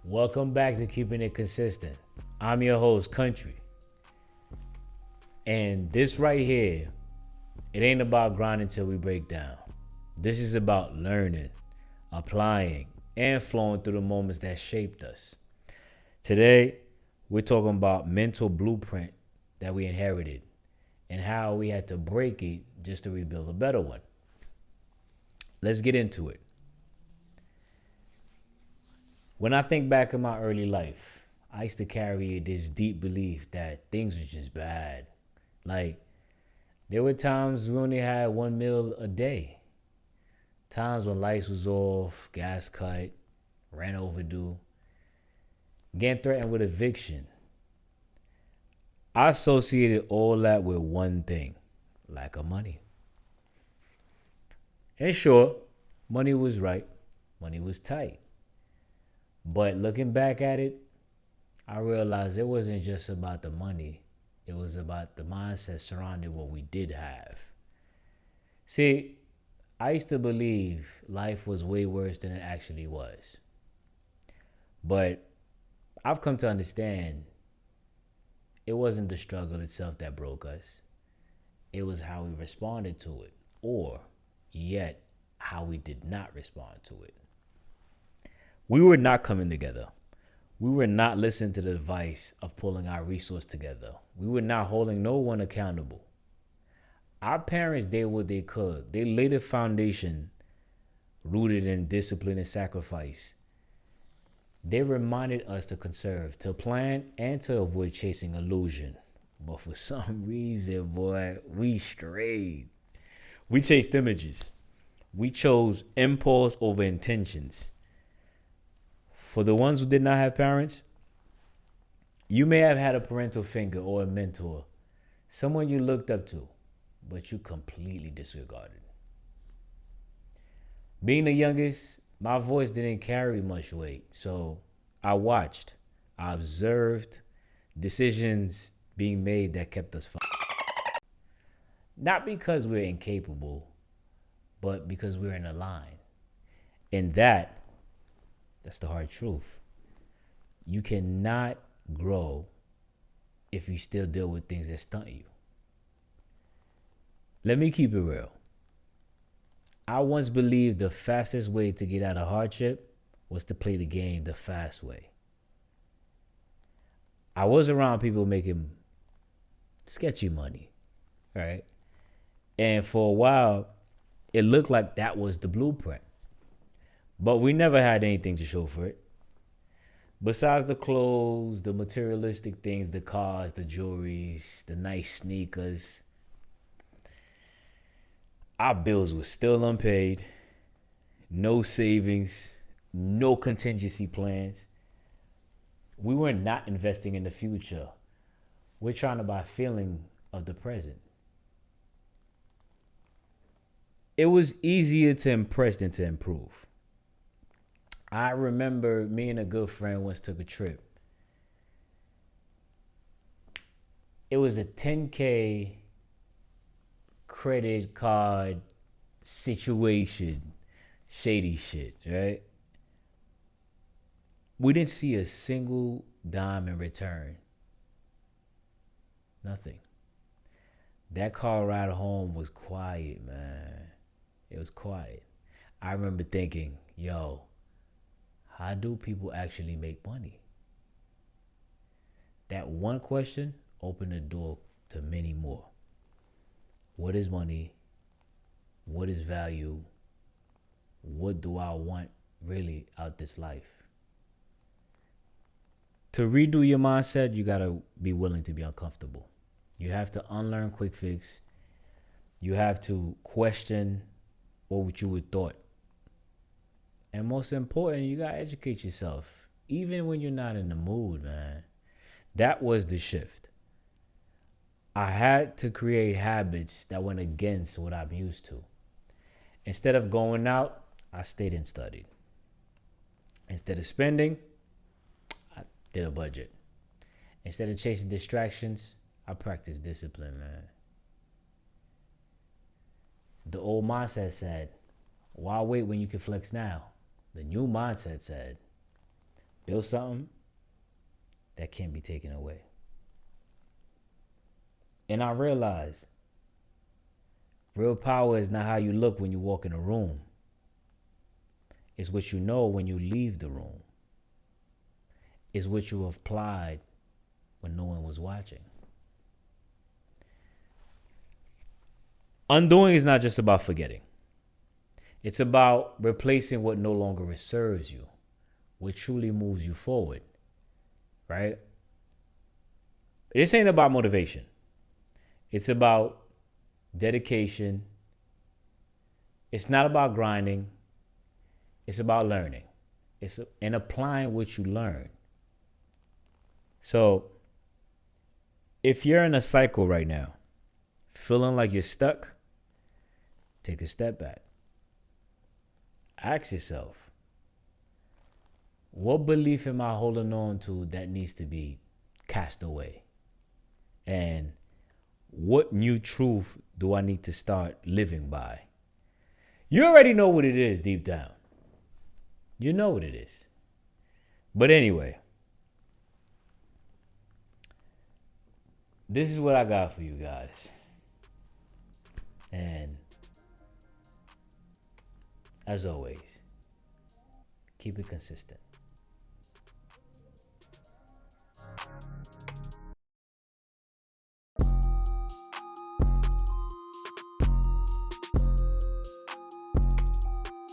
Welcome back to Keeping It Consistent. I'm your host, Country. And this right here, it ain't about grinding till we break down. This is about learning, applying, and flowing through the moments that shaped us. Today, we're talking about mental blueprint that we inherited and how we had to break it just to rebuild a better one. Let's get into it. When I think back in my early life, I used to carry this deep belief that things were just bad. Like, there were times we only had one meal a day. Times when lights was off, gas cut, rent overdue, getting threatened with eviction. I associated all that with one thing, lack of money. And sure, money was right, money was tight. But looking back at it, I realized it wasn't just about the money. It was about the mindset surrounding what we did have. See, I used to believe life was way worse than it actually was. But I've come to understand it wasn't the struggle itself that broke us. It was how we responded to it, or yet how we did not respond to it. We were not coming together. We were not listening to the advice of pulling our resource together. We were not holding no one accountable. Our parents did what they could. They laid a foundation rooted in discipline and sacrifice. They reminded us to conserve, to plan, and to avoid chasing illusion. But for some reason, boy, we strayed. We chased images. We chose impulse over intentions. For the ones who did not have parents, you may have had a parental figure or a mentor, someone you looked up to, but you completely disregarded. Being the youngest, my voice didn't carry much weight, so I watched, I observed decisions being made that kept us fine. Not because we're incapable, but because we're in a line. And that's the hard truth. You cannot grow if you still deal with things that stunt you. Let me keep it real. I once believed the fastest way to get out of hardship was to play the game the fast way. I was around people making sketchy money, right? And for a while, it looked like that was the blueprint. But we never had anything to show for it. Besides the clothes, the materialistic things, the cars, the jewelries, the nice sneakers, our bills were still unpaid, no savings, no contingency plans. We were not investing in the future. We're trying to buy a feeling of the present. It was easier to impress than to improve. I remember me and a good friend once took a trip. It was a 10K credit card situation, shady shit, right? We didn't see a single dime in return. Nothing. That car ride home was quiet, man. It was quiet. I remember thinking, yo, how do people actually make money? That one question opened the door to many more. What is money? What is value? What do I want really out this life? To redo your mindset, you gotta be willing to be uncomfortable. You have to unlearn quick fix. You have to question what you would thought. And most important, you gotta educate yourself, even when you're not in the mood, man. That was the shift. I had to create habits that went against what I'm used to. Instead of going out, I stayed and studied. Instead of spending, I did a budget. Instead of chasing distractions, I practiced discipline, man. The old mindset said, why wait when you can flex now? The new mindset said, Build something that can't be taken away. And I realize real power is not how you look when you walk in a room. It's what you know when you leave the room. It's what you applied when no one was watching. Undoing is not just about forgetting. It's about replacing what no longer serves you, what truly moves you forward, right? This ain't about motivation. It's about dedication. It's not about grinding. It's about learning. And applying what you learn. So, if you're in a cycle right now, feeling like you're stuck, take a step back. Ask yourself, what belief am I holding on to that needs to be cast away? And what new truth do I need to start living by? You already know what it is deep down. You know what it is. But anyway, this is what I got for you guys. And as always, keep it consistent.